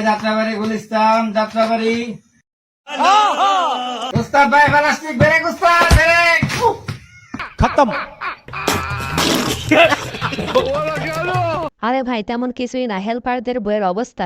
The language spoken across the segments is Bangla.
যাত্রাবাড়ি গুলিস্তান যাত্রাবাড়ি উস্তাদ ভাই প্লাস্টিক ব্রেক উস্তাদ ব্রেক খতম। আরে ভাই তেমন কিছুই না, হেল্পারদের বইয়ের অবস্থা।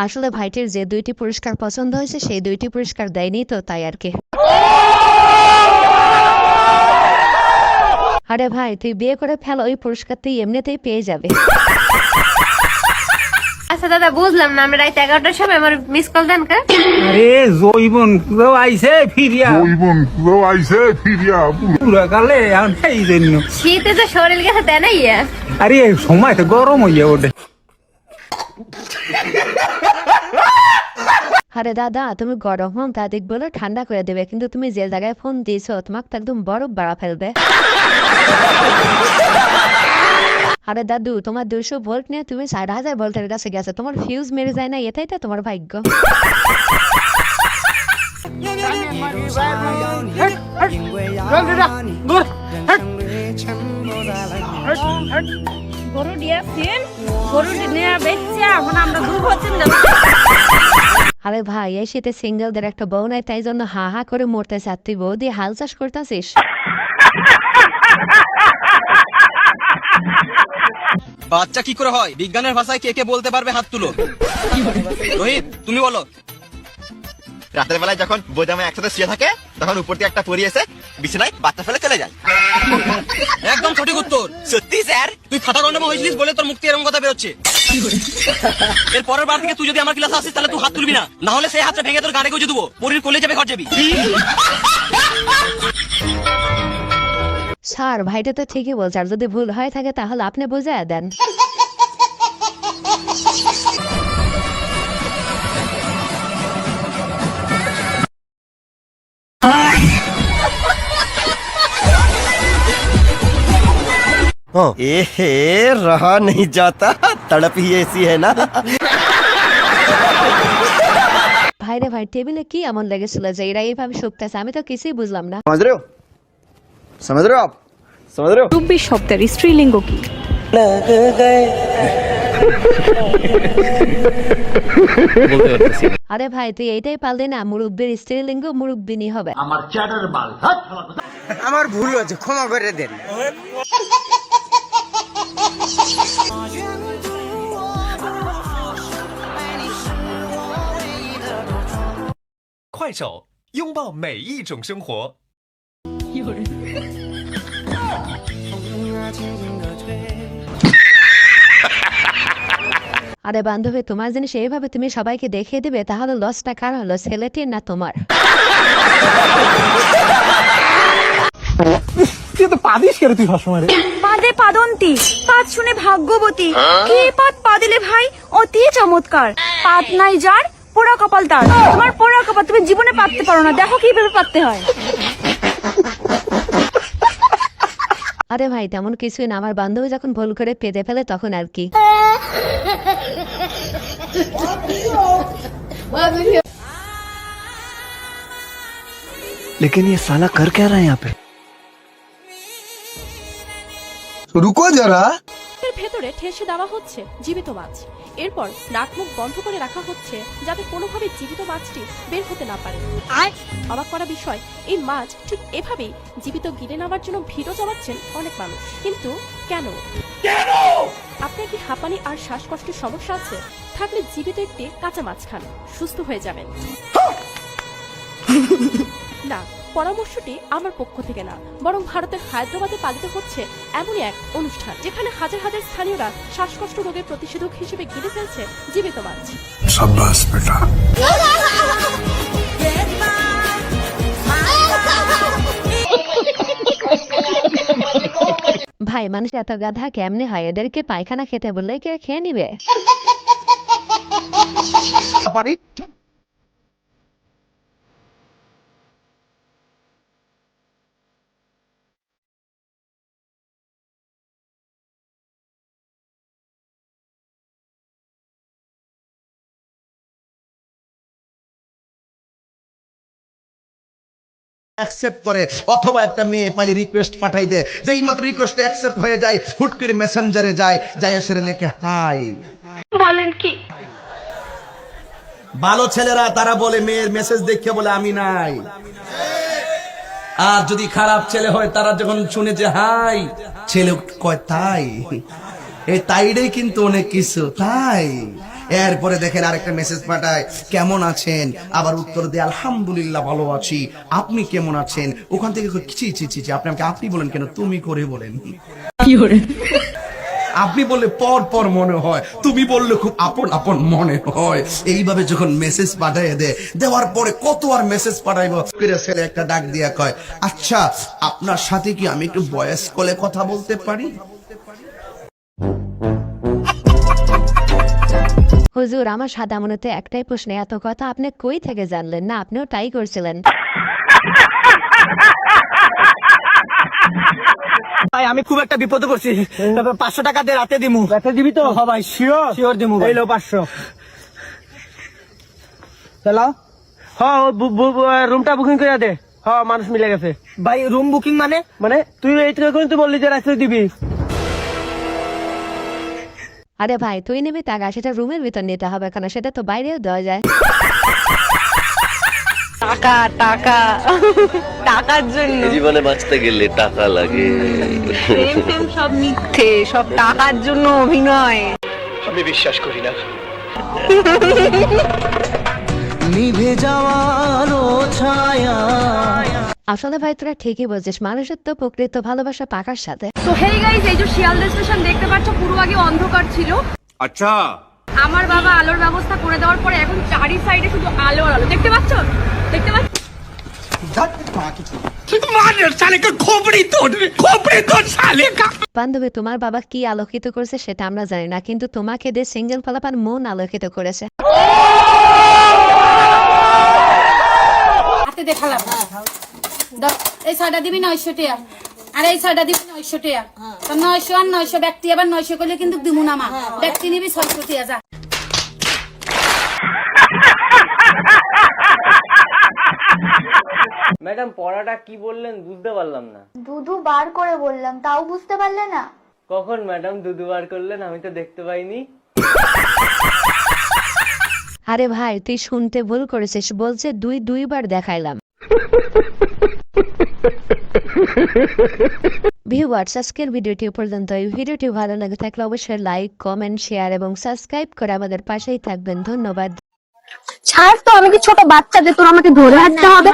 আসলে ভাইটির যে 2টি পুরস্কার পছন্দ হয়েছে সেই 2টি পুরস্কার দেয়নি তো, তাই আর কি। আরে ভাই তুই বিয়ে করে ফেল, ওই পুরস্কার তুই এমনিতেই পেয়ে যাবে। আচ্ছা দাদা বুঝলাম না, আমি রাত 11টার সময় আমার মিস কল দেন কা? আরে জৈবন আইছে ফিরিয়া পুরা কালে এখন এই জন্য শীতে যে শরীর গেছে দেয় নাই। আরে সময় তো গরম হইয়া ওঠে। আরে দাদা তুমি গরম হোক তা দেখ বলে ঠান্ডা করে দেবে, কিন্তু তুমি যে জায়গায় ফোন দিয়েছো তোমাকে তো একদম বরফ বাড়া ফেলবে। আরে দাদু তোমার 200 ভোল্ট নিয়ে তুমি 6000 ভোল্টের কাছে গেছে, তোমার ফিউজ মেরে যায় না, এটাই তো তোমার ভাগ্য। গরু দিয়েছেন, গরু নিয়ে বেচছে, এখন আমরা দুধ হচ্ছেন না। আরে ভাই এই শীতে সিঙ্গেলদের একটা বউ নাই, তাই জন্য হা হা করে মরতেছে, আর তুই বউ দিয়ে হাল চাষ করতেছিস। বাচ্চা কি করে হয় বিজ্ঞানের ভাষায় কে কে বলতে পারবে? হাত তুলো। রোহিত তুমি বলো। রাতের বেলায় যখন বোঝামা একসাথে শুয়ে থাকে তখন উপর থেকে একটা পরি এসে বিছানায় বাচ্চা ফেলে চলে যায়। একদম সঠিক উত্তর। সত্যি স্যার? তুই খাতা গন্ডমা হয়েছিলিস বলে তোর মুক্তি এরকম কথা বেরোচ্ছে। এর পরের বার থেকে তুই যদি আমার ক্লাসে আসিস তাহলে তুই হাত তুলবি না, না হলে সেই হাতটা ভেঙে তোর গাড়ি গুজে দেবো, পরির কোলে যাবে ঘর যাবি। স্যার ভাইটা তো ঠিকই বলছে, আর যদি ভুল হয়ে থাকে তাহলে আপনি বুঝাইয়া দেন। रहा नहीं जाता, तड़प ही ऐसी है ना। ভাইরে ভাই টেবিলে কি এমন লেগেছিল যে এরা এইভাবে শুকতেছে, আমি তো কিছুই বুঝলাম না। समझ रहे हो? समझ रहे हो आप? समझ रहे हो? 24 শব্দের স্ত্রীলিঙ্গ কি? আরে ভাই তুই এইটাই পারলি না, মুরব্বীর স্ত্রীলিঙ্গ মুরব্বিনী হবে। আমার ভুল হয়েছে, ক্ষমা করে দেন। 快手，拥抱每一种生活。 আরে বান্ধবী তোমার জিনিস এইভাবে তুমি সবাইকে দেখিয়ে দিবে, তাহলে লসটা কার হলো, ছেলেটির না তোমার? তুই তো পাদিস কেন তুই সবসময়? পাদে পাদন্তি, পাদ শুনে ভাগ্যবতী, কি পাদ পা দিলে ভাই অতি চমৎকার, পাদ নাই যার পোড়া কপাল তার। তোমার পোড়া কপাল, তুমি জীবনে পাততে পারো না, দেখো কিভাবে পাততে হয়। আরে ভাই তেমন কিছুই না, আমার বান্ধবী যখন ভুল করে পেতে ফেলে তখন আর কি। लेकिन ये साला कर क्या रहा है यहाँ पे? रुको जरा। এর ভেতরে ঠেসে দেওয়া হচ্ছে জীবিত মাছ, এরপর নাক মুখ বন্ধ করে রাখা হচ্ছে যাতে কোনোভাবে জীবিত মাছটি বের হতে না পারে। অবাক করা বিষয়, এই মাছ ঠিক এভাবেই জীবিত গিলে নেওয়ার জন্য ভিড়ও জমাচ্ছেন অনেক মানুষ। কিন্তু কেন? আপনার কি হাঁপানি আর শ্বাসকষ্টের সমস্যা আছে? থাকলে জীবিত একটি কাঁচা মাছ খান, সুস্থ হয়ে যাবেন। না, পরামর্শটি আমার পক্ষ থেকে না, বরং ভারতের হায়দ্রাবাদে পালিত হচ্ছে এমনই এক অনুষ্ঠান যেখানে হাজার হাজার স্থানীয়রা শ্বাসকষ্ট রোগের প্রতিষেধক হিসেবে গিলে ফেলছে জীবিত মাছ। शाबाश बेटा। ভাই মানুষ এত গাধা কেমনে হয়? এদেরকে পায়খানা খেতে বললে কে খেয়ে নিবে? অ্যাকসেপ্ট করে, অথবা একটা মেয়ে পালি রিকোয়েস্ট পাঠাই দেয়, যেই মাত্র রিকোয়েস্ট অ্যাকসেপ্ট হয়ে যায় হুট করে মেসেঞ্জারে যায়, যাই সেরে লেখে হাই। বলেন কি? ভালো ছেলেরা তারা বলে মেয়ের মেসেজ দেখে বলে আমি নাই, আর যদি খারাপ ছেলে হয় তারা যখন শুনে যে হাই, ছেলে কয় তাই, এই তাইটাই কিন্তু অনেক কিছু তাই। এরপরে দেখেন আরেকটা মেসেজ পাঠায়, কেমন আছেন, আবার উত্তর দেয় আলহামদুলিল্লাহ ভালো আছি, আপনি কেমন আছেন। ওখান থেকে ছি ছি ছি ছি, আপনি আমাকে আপনি বলেন কেন, তুমি করে বলেন। আপনি বললে পর পর মনে হয়, তুমি বললে খুব আপন আপন মনে হয়। এইভাবে যখন মেসেজ পাঠায় দেওয়ার পরে কত আর মেসেজ পাঠাইব, ছেলে একটা ডাক দিয়া কয়, আচ্ছা আপনার সাথে কি আমি একটু ভয়েস কলে কথা বলতে পারি? হুজুর, আমার সাদা মনেতে একটাই প্রশ্ন, এত কথা আপনি কই থেকে জানলেন? না আপনিও তাই করছিলেন? ভাই আমি খুব একটা বিপদে পড়ছি, তবে 500 টাকা দিয়ে রাতে দিমু। রাতে দিবি তো? হ্যাঁ ভাই শিওর শিওর দিমু। এই লো 500। চলো। হ্যাঁ রুমটা বুকিং করে দে। হ্যাঁ মানুষ মিলে গেছে। ভাই রুম বুকিং মানে তুই এই থেকে তুই বললি যে রাতে দিবি। আরে ভাই তুই নিবি টাকা, সেটা রুমের ভিতর নিতে হবে, কারণ সেটা তো বাইরেও দেওয়া যায়। টাকা টাকা টাকার জন্য জীবনে বাঁচতে গেলে টাকা লাগে। প্রেম প্রেম সব মিথ্যে, সব টাকার জন্য অভিনয়। আমি বিশ্বাস করি না। নিভে যাওয়ারও ছায়া। আসলে ভাই তোরা ঠিকই বলছিস, মানুষের তো প্রকৃত ভালোবাসা পাকার সাথে। তো হেই গাইস, এই যে শিয়ালদা স্টেশন দেখতে পাচ্ছ, পুরো আগে অন্ধকার ছিল। আচ্ছা, আমার বাবা আলোর ব্যবস্থা করে দেওয়ার পরে এখন চারি সাইডে শুধু আলো আর আলো। দেখতে পাচ্ছ? দেখতে পাচ্ছ? বান্ধবী, তোমার বাবা কি আলোকিত করেছে সেটা আমরা জানি না, কিন্তু তোমাকে দিয়ে সিঙ্গেল ফলাফল মন আলোকিত করেছে। হাতে দেখালাম, এই ছয়টা দিবি 900 টাকা, আর এই ছয়টা দিবি 900 টাকা। তো 900 আর 900 ব্যক্তি আবার 900 করলে কিন্তু দিমু না মা, ব্যক্তি নিবি 600 টাকা। যা ম্যাডাম পড়াটা কি বললেন বুঝতে পারলাম না। দুধু বার করে বললাম, তাও বুঝতে পারলে না? কখন ম্যাডাম দুবার করলেন, আমি তো দেখতে পাইনি। আরে ভাই তুই শুনতে ভুল করেছিস, বলছে দুইবার দেখাইলাম। ভিউয়ার্স, আজকের ভিডিওটি পর্যন্ত। এই ভিডিওটি ভালো লাগে থাকলে অবশ্যই লাইক, কমেন্ট, শেয়ার এবং সাবস্ক্রাইব করে আমাদের পাশেই থাকবেন। ধন্যবাদ। ছাড় তো, আমি কি ছোট বাচ্চা যে তোর আমাকে ধরে হাঁটতে হবে?